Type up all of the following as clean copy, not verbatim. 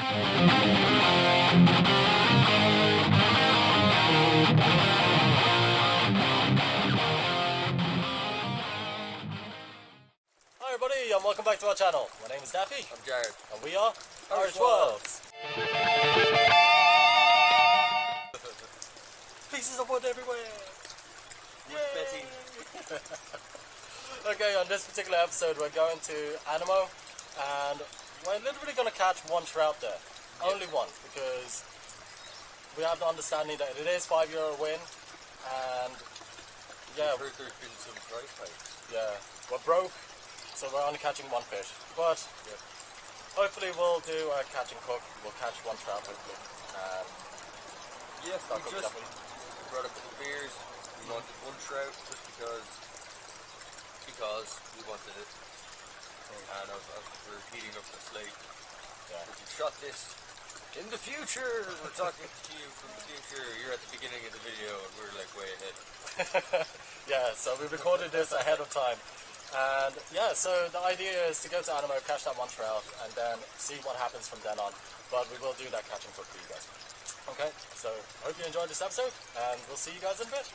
Hi everybody and welcome back to our channel. My name is Daffy. I'm Jared. And we are Irish Worlds. Pieces of wood everywhere. Yay! Okay, on this particular episode we're going to Annamoe and we're literally going to catch one trout there. Only one, because we have the understanding that it is €5 a win and yeah, I've heard there's been some price hikes. Yeah, we're broke, so we're only catching one fish. But hopefully we'll do a catch and cook. We'll catch one trout hopefully. Yes, we just brought a couple of beers. We wanted one trout just because we wanted it. And as we're heating up the slate, we shot this in the future. We're talking to you from the future. You're at the beginning of the video and we're like way ahead. Yeah, so we recorded this ahead of time. And yeah, so the idea is to go to Annamoe, catch that one trout, and then see what happens from then on. But we will do that catch and cook for you guys. Okay, so hope you enjoyed this episode, and we'll see you guys in a bit.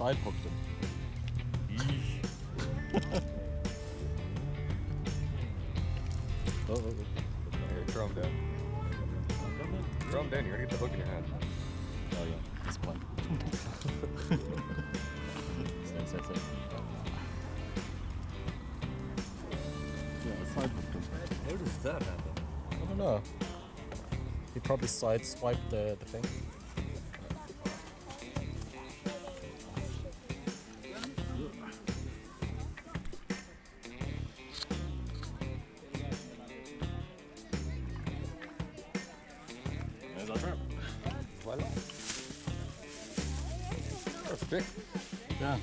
Side hooked him. Here, throw him down. Throw him down, you're gonna get the hook in your hand. Oh yeah, that's fun. Stay. Yeah, side hooked him. How does that happen? I don't know. He probably side swiped the thing. Voila. That's big. Yeah.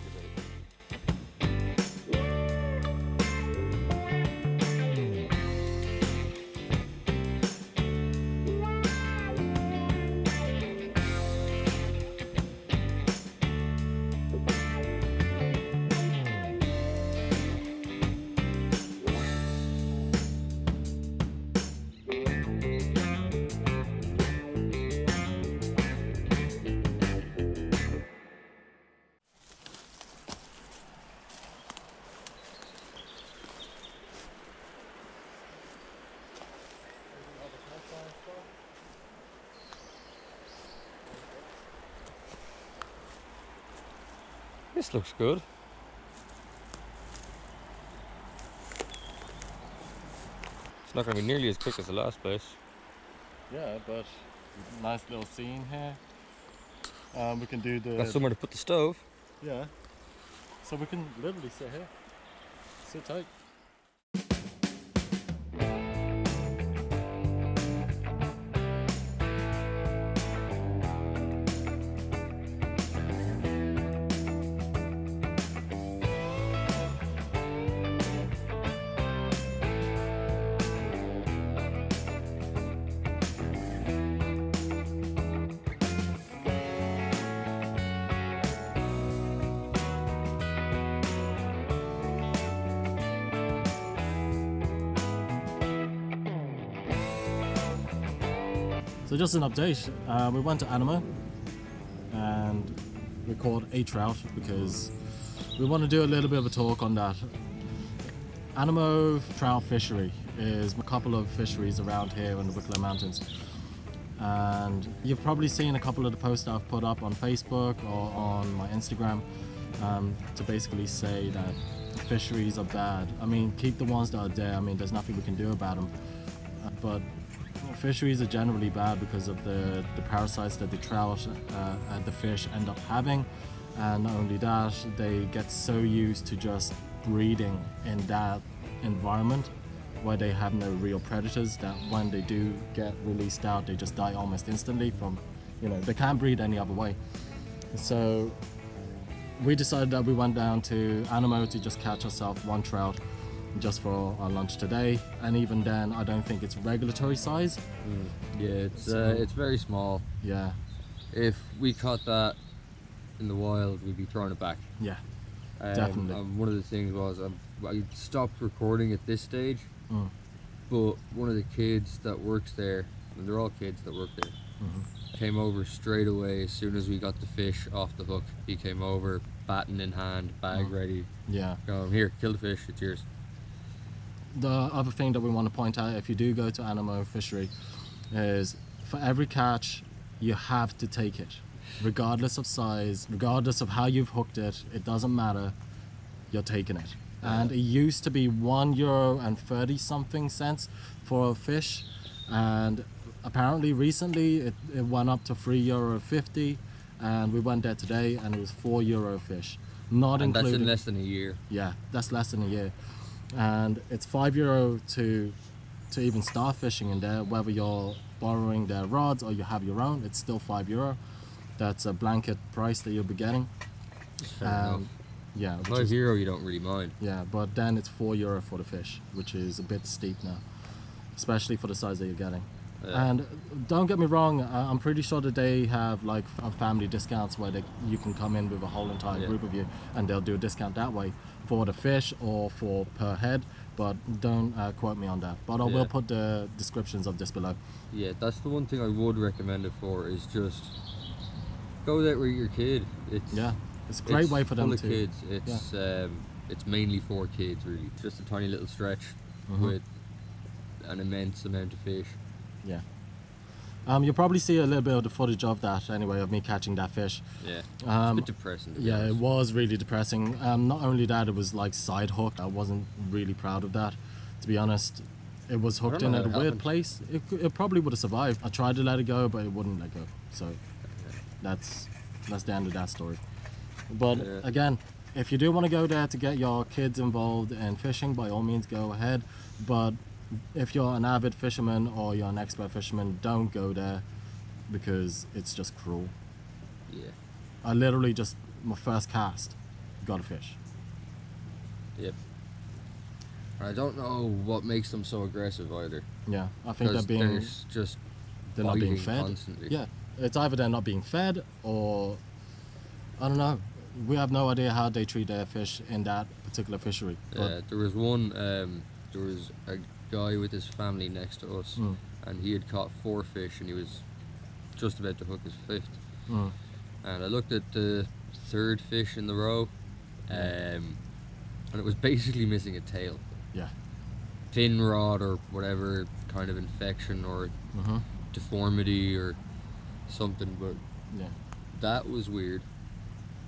This looks good. It's not going to be nearly as quick as the last place. Yeah, but nice little scene here. We can do the... Got somewhere to put the stove. Yeah. So we can literally sit here. Sit tight. So just an update, we went to Annamoe and we caught a trout because we want to do a little bit of a talk on that. Annamoe Trout Fishery is a couple of fisheries around here in the Wicklow Mountains, and you've probably seen a couple of the posts that I've put up on Facebook or on my Instagram to basically say that fisheries are bad. I mean, keep the ones that are there. I mean, there's nothing we can do about them, but fisheries are generally bad because of the parasites that the trout and the fish end up having, and not only that, they get so used to just breeding in that environment where they have no real predators that when they do get released out, they just die almost instantly from, you know, they can't breed any other way. So we decided that we went down to Annamoe to just catch ourselves one trout just for our lunch today, and even then I don't think it's regulatory size. Yeah, it's very small. Yeah, If we caught that in the wild, we'd be throwing it back. yeah, definitely. One of the things was I stopped recording at this stage, but one of the kids that works there, and they're all kids that work there, came over straight away as soon as we got the fish off the hook. He came over, baton in hand, bag ready. Yeah. Going, here, kill the fish, it's yours. The other thing that we want to point out, if you do go to Annamoe Fishery, is for every catch you have to take it, regardless of size, regardless of how you've hooked it. It doesn't matter, you're taking it. And it used to be €1.30 something for a fish, and apparently recently it went up to €3.50, and we went there today and it was €4 fish, not And including. that's in less than a year. Yeah, that's less than a year. And it's €5 to even start fishing in there, whether you're borrowing their rods or you have your own. It's still €5. That's a blanket price that you'll be getting. Fair enough. Yeah, which €5 is, you don't really mind. yeah, but then it's €4 for the fish, which is a bit steep now, especially for the size that you're getting. Yeah. And don't get me wrong, I'm pretty sure that they have like family discounts where you can come in with a whole entire group of you, and they'll do a discount that way for the fish or for per head, but don't quote me on that. But I will put the descriptions of this below. Yeah, that's the one thing I would recommend it for, is just go there with your kid. It's It's a great way for them full to. of kids. It's mainly for kids, really. It's just a tiny little stretch with an immense amount of fish. Yeah. You'll probably see a little bit of the footage of that anyway, of me catching that fish. Yeah, it's a bit depressing, to be Yeah, it honest. was really depressing. Not only that, it was like side hooked. I wasn't really proud of that, to be honest. It was hooked in know at a how it weird happened. place. It probably would have survived. I tried to let it go, but it wouldn't let go. So that's the end of that story. But again, if you do want to go there to get your kids involved in fishing, by all means go ahead. But if you're an avid fisherman or you're an expert fisherman, don't go there, because it's just cruel. Yeah. I literally just, my first cast, got a fish. Yep. I don't know what makes them so aggressive either. Yeah, I think Because they're not being biting fed. constantly. Yeah, it's either they're not being fed, or I don't know. We have no idea how they treat their fish in that particular fishery. Yeah, there was one. There was a guy with his family next to us, and he had caught 4 fish, and he was just about to hook his 5th. And I looked at the 3rd fish in the row, and it was basically missing a tail. Yeah. Fin rot or whatever kind of infection or deformity or something, but Yeah. that was weird.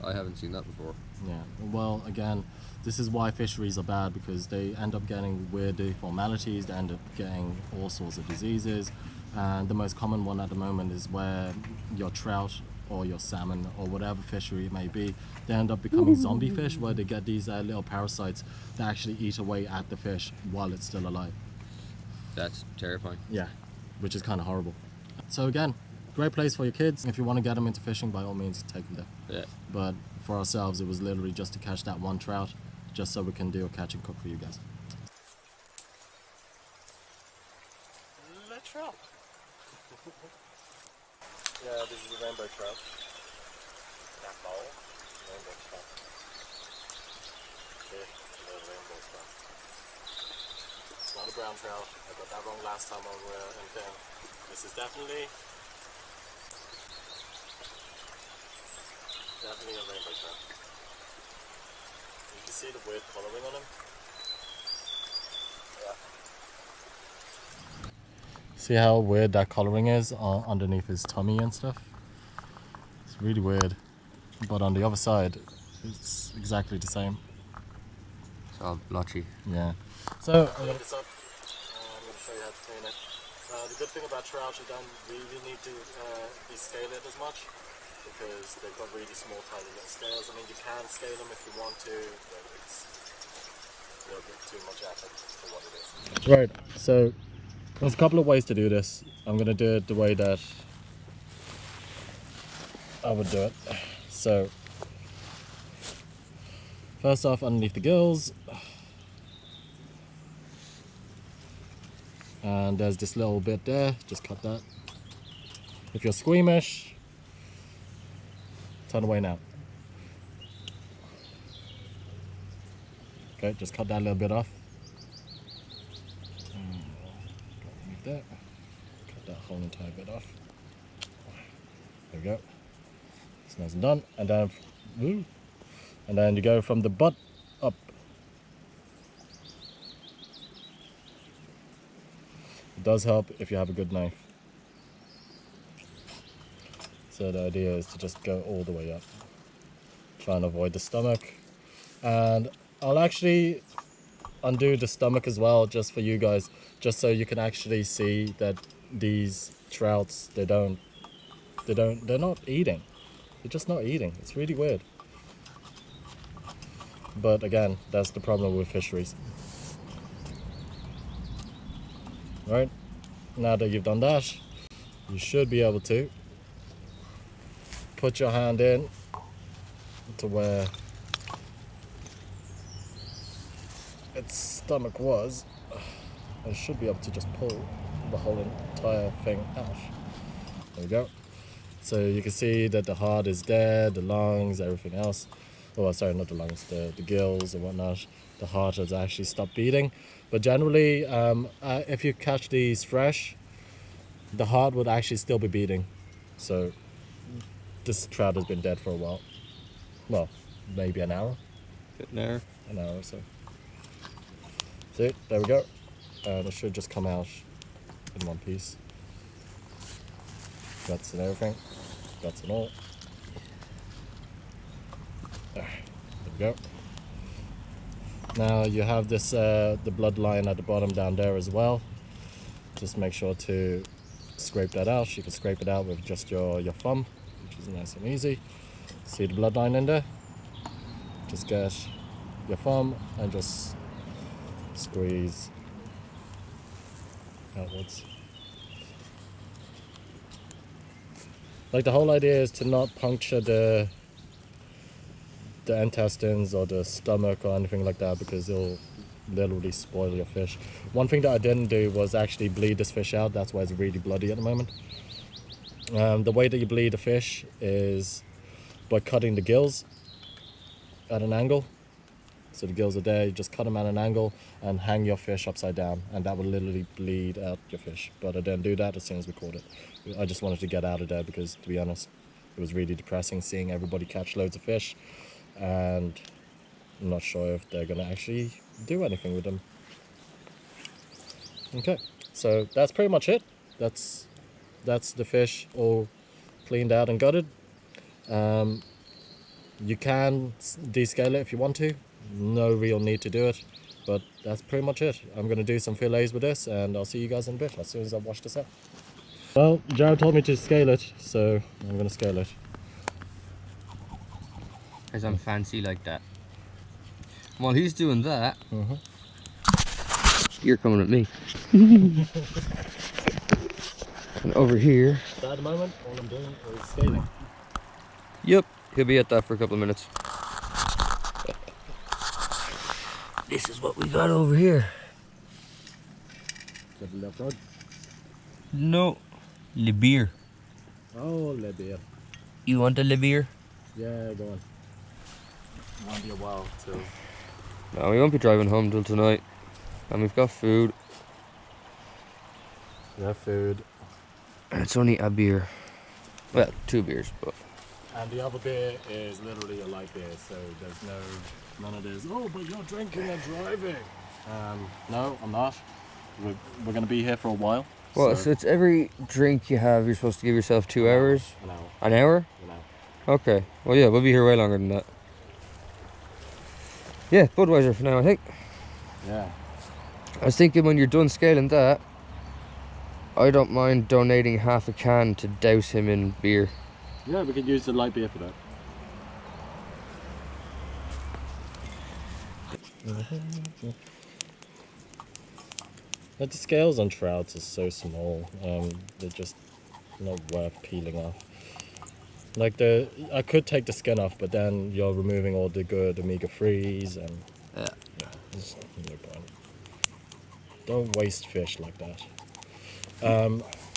I haven't seen that before. Yeah, well, again, this is why fisheries are bad, because they end up getting weird deformalities, they end up getting all sorts of diseases, and the most common one at the moment is where your trout or your salmon or whatever fishery it may be, they end up becoming zombie fish, where they get these little parasites that actually eat away at the fish while it's still alive. That's terrifying. Yeah, which is kind of horrible. So again, great place for your kids. If you want to get them into fishing, by all means, take them there. Yeah. But for ourselves, it was literally just to catch that one trout, just so we can do a catch and cook for you guys. Le trout. Yeah, this is a rainbow trout. That ball. Rainbow trout. Okay, the rainbow trout. It's not a brown trout. I got that wrong last time when we were in film. This is definitely a rainbow trout. You can see the weird coloring on him. Yeah. See how weird that coloring is underneath his tummy and stuff? It's really weird. But on the other side, it's exactly the same. It's all blotchy. Yeah. So, I'm going to this up. I'm going to show you how to clean it. The good thing about trout, you don't really need to descale it as much, because they've got really small, tiny little scales. I mean, you can scale them if you want to, but it's a little bit too much effort for what it is. Right, so there's a couple of ways to do this. I'm going to do it the way that I would do it. So First off, underneath the gills. And there's this little bit there, just cut that. If you're squeamish, turn away now. Okay, just cut that little bit off. Underneath that. Cut that whole entire bit off. There we go. It's nice and done. And then you go from the butt up. It does help if you have a good knife. So the idea is to just go all the way up. Try and avoid the stomach. And I'll actually undo the stomach as well, just for you guys, just so you can actually see that these trouts, they're not eating. They're just not eating. It's really weird. But again, that's the problem with fisheries. Right, now that you've done that, you should be able to put your hand in to where its stomach was. I should be able to just pull the whole entire thing out. There we go. So you can see that the heart is there, the lungs, everything else. Oh, sorry, not the lungs, the gills and whatnot. The heart has actually stopped beating. But generally, if you catch these fresh, the heart would actually still be beating. So this trout has been dead for a while. Well, maybe an hour. An hour? An hour or so. See, there we go. And it should just come out in one piece. Guts and everything. Guts and all. There we go. Now you have this the bloodline at the bottom down there as well. Just make sure to scrape that out. You can scrape it out with just your thumb, which is nice and easy. See the bloodline in there? Just get your thumb and just squeeze outwards. Like, the whole idea is to not puncture the intestines or the stomach or anything like that, because it'll literally spoil your fish. One thing that I didn't do was actually bleed this fish out. That's why it's really bloody at the moment. The way that you bleed a fish is by cutting the gills at an angle. So the gills are there, you just cut them at an angle and hang your fish upside down, and that will literally bleed out your fish. But I didn't do that as soon as we caught it. I just wanted to get out of there because, to be honest, it was really depressing seeing everybody catch loads of fish, and I'm not sure if they're gonna actually do anything with them. Okay, so that's pretty much it. That's the fish all cleaned out and gutted. You can descale it if you want to. No real need to do it, but that's pretty much it. I'm going to do some fillets with this, and I'll see you guys in a bit as soon as I've washed this up. Well, Jared told me to scale it, so I'm going to scale it. Because I'm fancy like that. While he's doing that, you're coming at me. And over here. So at the moment, all I'm doing is scaling. Yep, he'll be at that for a couple of minutes. This is what we got over here. Is that the left rod? No, le beer. Oh, le beer. You want a le beer? Yeah, go on. It won't be a while till. No, we won't be driving home till tonight. And we've got food. We have food. And it's only a beer. Well, 2 beers, but. And the other beer is literally a light beer, so there's none of this, oh, but you're drinking and driving. No, I'm not. We're going to be here for a while. Well, so it's every drink you have, you're supposed to give yourself 2 hours? An hour. An hour? An hour. Okay. Well, yeah, we'll be here way longer than that. Yeah, Budweiser for now, I think. Yeah. I was thinking when you're done scaling that, I don't mind donating half a can to douse him in beer. Yeah, we could use the light beer for that. But the scales on trouts are so small, they're just not worth peeling off. Like I could take the skin off, but then you're removing all the good omega-3s and Yeah. there's no point. Don't waste fish like that.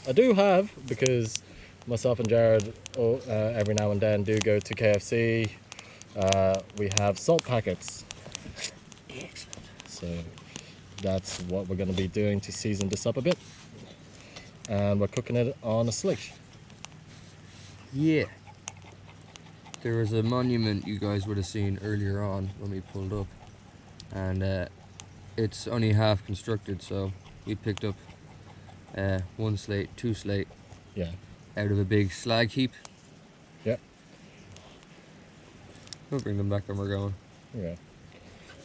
I do have, because myself and Jared every now and then do go to KFC. We have salt packets. Excellent. So that's what we're going to be doing to season this up a bit. And we're cooking it on a slate. Yeah. There was a monument you guys would have seen earlier on when we pulled up, and it's only half constructed, so we picked up one slate, two slate, Yeah. out of a big slag heap. Yep. We'll bring them back when we're going. Yeah.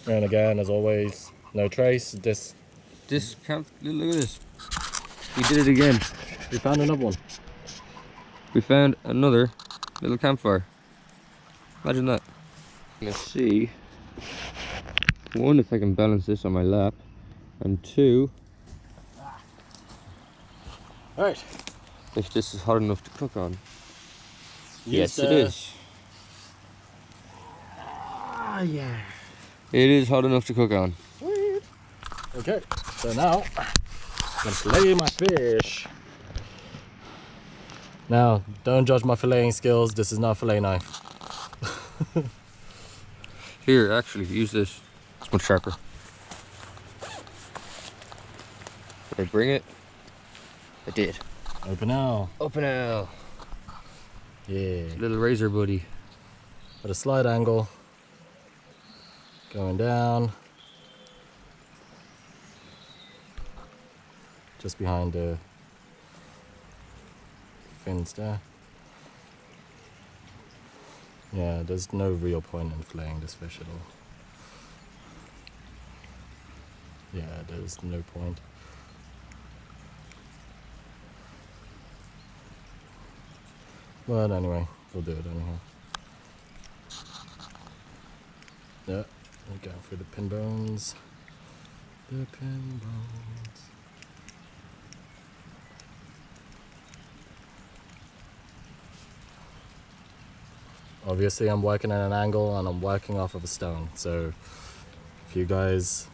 And again, as always, no trace. This camp, look at this. We did it again. We found another one. We found another little campfire. Imagine that. Let's see. One, if I can balance this on my lap, and two, Alright. if this is hot enough to cook on. Yes, it is. Ah, yeah. It is hot enough to cook on. Sweet. Okay, so now I'm gonna fillet my fish. Now, don't judge my filleting skills. This is not a fillet knife. Here, actually, use this. It's much sharper. Did I bring it? I did. Open now. Open L. Yeah. Little razor buddy. At a slight angle. Going down. Just behind the fins there. Yeah, there's no real point in filleting this fish at all. Yeah, there's no point. But anyway, we'll do it anyhow. Yeah, we're going through the pin bones. The pin bones. Obviously I'm working at an angle and I'm working off of a stone, so if you guys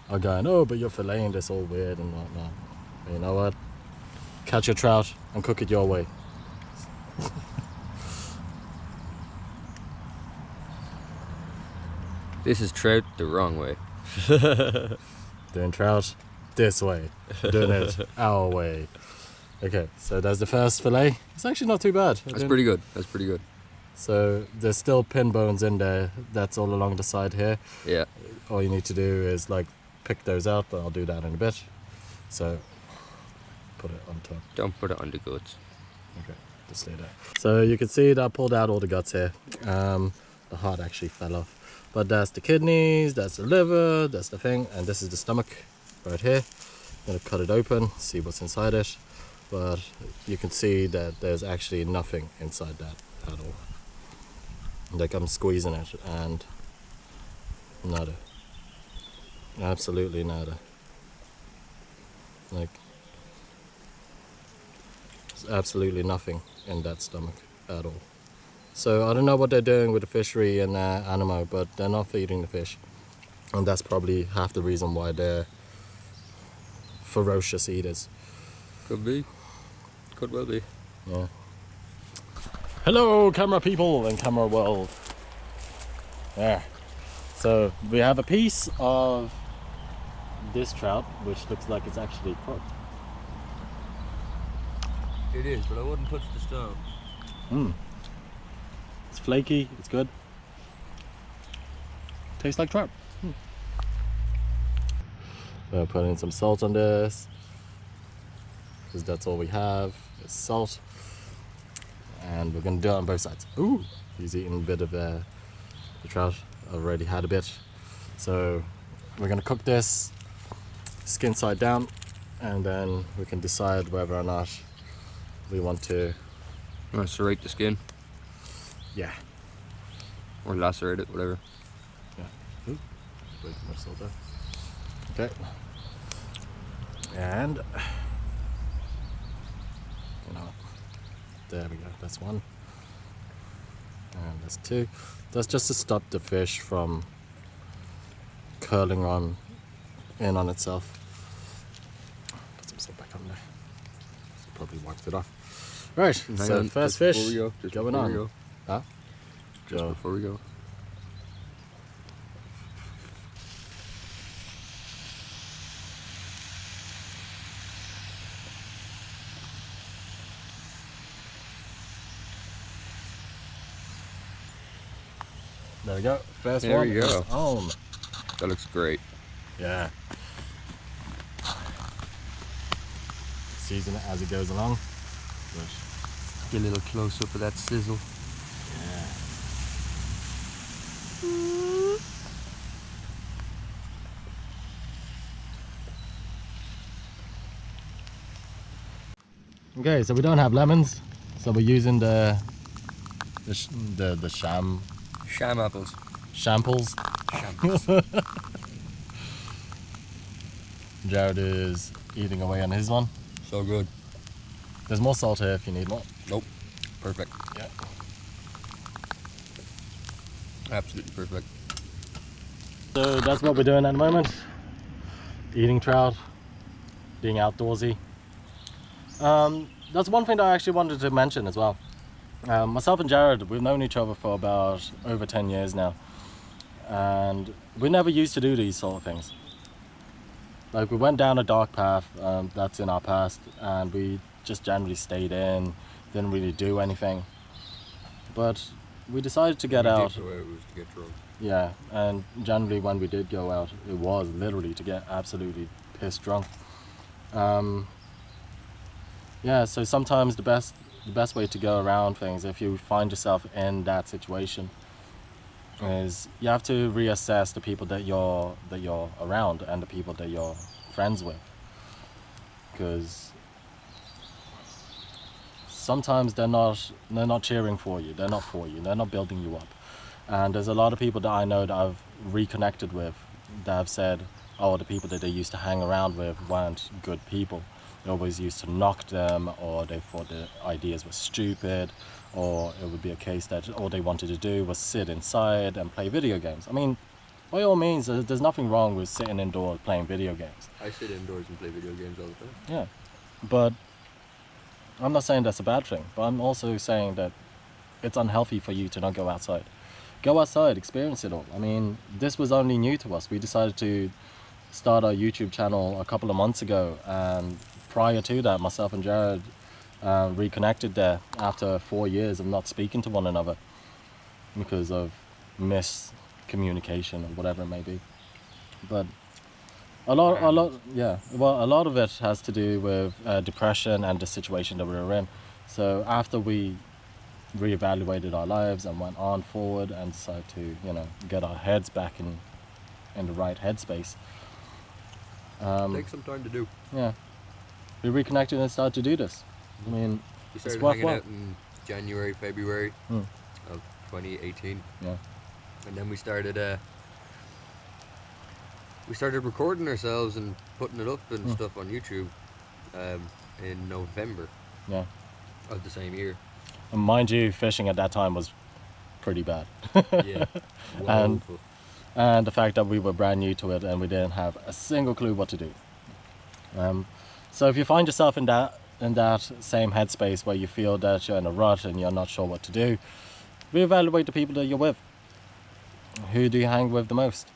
are going, oh, but you're filleting this all weird and whatnot, you know what? Catch your trout and cook it your way. This is trout the wrong way. Doing trout this way, doing it our way. Okay, so that's the first fillet. It's actually not too bad. That's pretty good. That's pretty good. So there's still pin bones in there. That's all along the side here. Yeah. All you need to do is like pick those out, but I'll do that in a bit. So put it on top. Don't put it on the guts. Okay, just stay there. So you can see that I pulled out all the guts here. The heart actually fell off. But that's the kidneys, that's the liver, that's the thing, and this is the stomach right here. I'm gonna cut it open, see what's inside it. But you can see that there's actually nothing inside that at all. Like I'm squeezing it and nada. Absolutely nada. Like there's absolutely nothing in that stomach at all. So I don't know what they're doing with the fishery in Annamoe, but they're not feeding the fish. And that's probably half the reason why they're ferocious eaters. Could be. Could well be. Yeah. Hello, camera people and camera world. There. So we have a piece of this trout, which looks like it's actually cooked. It is, but I wouldn't touch the stone. Mmm. It's flaky, it's good. Tastes like trout. So put in some salt on this, because that's all we have is salt. And we're gonna do it on both sides. Ooh, he's eating a bit of the trout. I've already had a bit. So we're gonna cook this skin side down, and then we can decide whether or not we want to Serrate the skin. Yeah. Or lacerate it, whatever. Yeah. Ooh, way too much salt there. Okay. And you know, there we go. That's one. And there's 2. That's just to stop the fish from curling in on itself. Put some salt back on there. Probably wiped it off. Right, so first fish going on. Huh? Just before we go. There we go. First there one you go. is on. That looks great. Yeah. Season it as it goes along. But get a little close up of that sizzle. yeah. Okay, so we don't have lemons, so we're using the sham apples. Shamples. Jared is eating away on his one. So good. There's more salt here if you need more. Nope. Perfect. Yeah. Absolutely perfect. So that's what we're doing at the moment. Eating trout, being outdoorsy. That's one thing that I actually wanted to mention as well. Myself and Jared, we've known each other for about over 10 years now. And we never used to do these sort of things. Like, we went down a dark path that's in our past, and we just generally stayed in, didn't really do anything. But we decided to get out. It was to get drunk. Yeah, and generally when we did go out, it was literally to get absolutely pissed drunk. Yeah, so sometimes the best way to go around things, if you find yourself in that situation, is you have to reassess the people that you're around and the people that you're friends with, because sometimes they're not cheering for you, they're not for you, they're not building you up. And there's a lot of people that I know that I've reconnected with that have said, oh, the people that they used to hang around with weren't good people. They always used to knock them, or they thought the ideas were stupid, or it would be a case that all they wanted to do was sit inside and play video games. I mean, by all means, there's nothing wrong with sitting indoors playing video games. I sit indoors and play video games all the time. Yeah, but I'm not saying that's a bad thing, but I'm also saying that it's unhealthy for you to not go outside. Go outside, experience it all. I mean, this was only new to us. We decided to start our YouTube channel a couple of months ago, and prior to that, myself and Jared reconnected there after 4 years of not speaking to one another because of miscommunication or whatever it may be. But a lot of it has to do with depression and the situation that we were in. So after we reevaluated our lives and went on forward and decided to, get our heads back in the right headspace. Takes some time to do. Yeah. We reconnected and started to do this. I mean, we started hanging out in January, February of 2018. Yeah. And then we started recording ourselves and putting it up and stuff on YouTube in November of the same year. And mind you, fishing at that time was pretty bad. Yeah. And the fact that we were brand new to it and we didn't have a single clue what to do. So if you find yourself in that same headspace where you feel that you're in a rut and you're not sure what to do, reevaluate the people that you're with. Who do you hang with the most?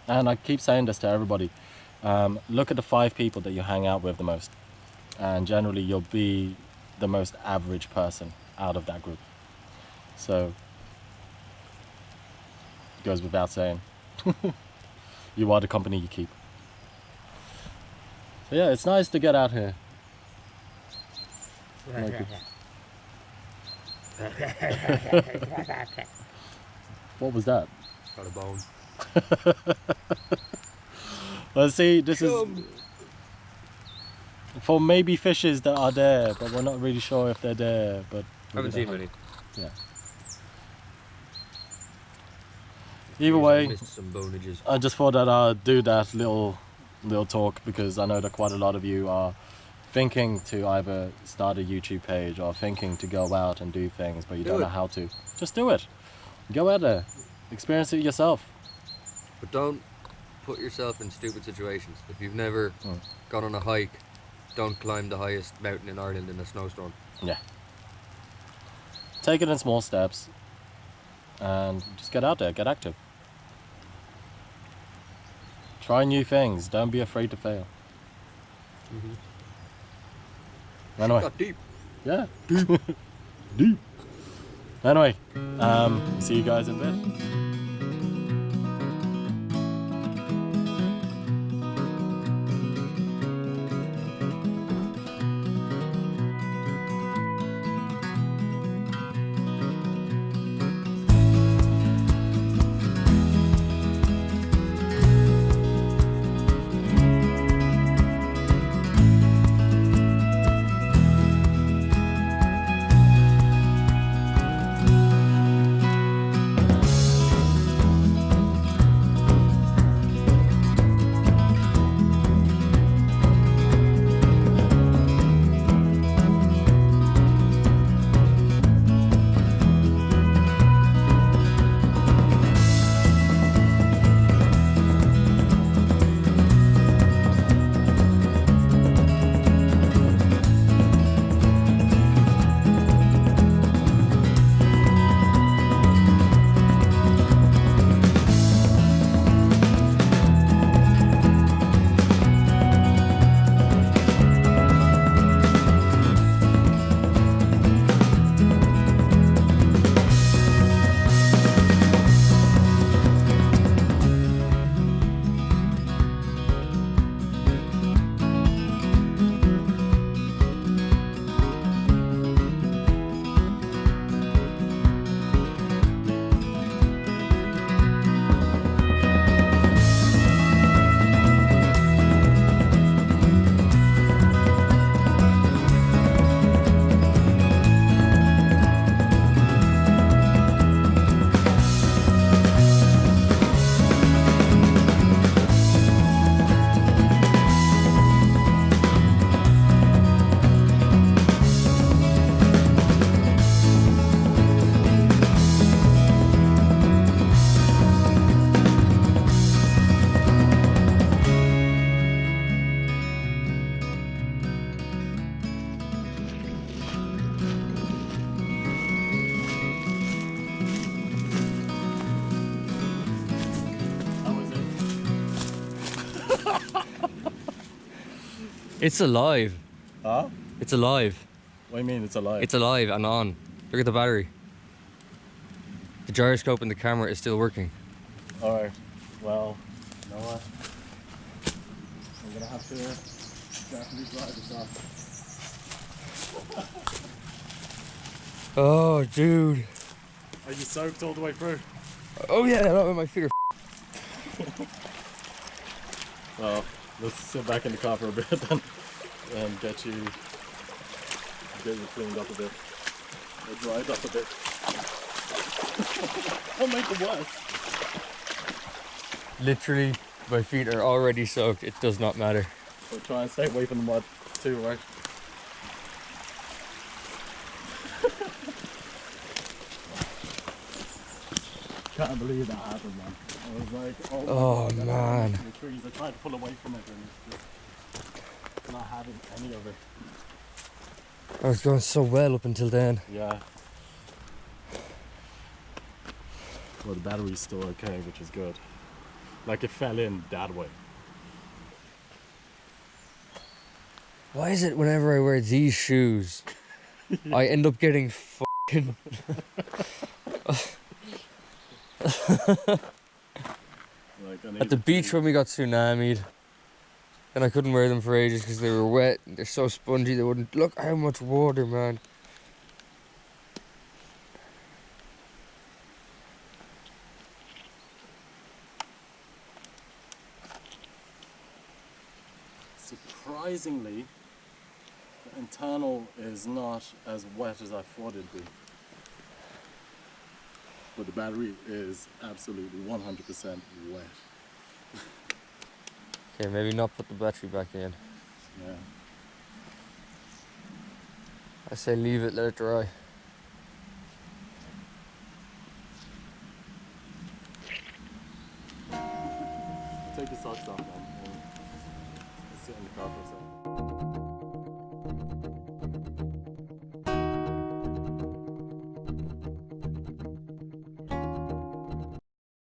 And I keep saying this to everybody. Look at the 5 people that you hang out with the most. And generally you'll be the most average person out of that group. So, it goes without saying. You are the company you keep. So yeah, it's nice to get out here. What was that? Got a bone. Let's see, this is for maybe fishes that are there, but we're not really sure if they're there. But I haven't seen many. Yeah. Either way, missed some bonages. I just thought that I'd do that little talk because I know that quite a lot of you are thinking to either start a YouTube page or thinking to go out and do things, but you don't know how to, just do it. Go out there, experience it yourself. But don't put yourself in stupid situations. If you've never gone on a hike, don't climb the highest mountain in Ireland in a snowstorm. Yeah. Take it in small steps and just get out there, get active. Try new things, don't be afraid to fail. Anyway. Got deep. Yeah. Deep. Deep. Anyway, see you guys in a bit. It's alive. Huh? It's alive. What do you mean it's alive? It's alive and on. Look at the battery. The gyroscope in the camera is still working. Alright, well, you know what? I'm gonna have to definitely drive this off. Oh, dude. Are you soaked all the way through? Oh yeah, not my feet are Well, let's sit back in the car for a bit then and get you cleaned up a bit. Or dried up a bit. Don't make it worse. Literally, my feet are already soaked. It does not matter. So try and stay away from the mud too, right? Can't believe that happened, man. I was like, oh God, man. the trees. I tried to pull away from it and it's just not having any of it. I was going so well up until then. Yeah. Well, the battery's still okay, which is good. Like it fell in that way. Why is it whenever I wear these shoes, I end up getting fucking... At the beach when we got tsunami'd, and I couldn't wear them for ages because they were wet and they're so spongy they wouldn't... Look how much water, man. Surprisingly, the internal is not as wet as I thought it'd be. But the battery is absolutely 100% wet. Okay, maybe not put the battery back in. Yeah. I say leave it, let it dry. Take your socks off, man. Sit on the carpet.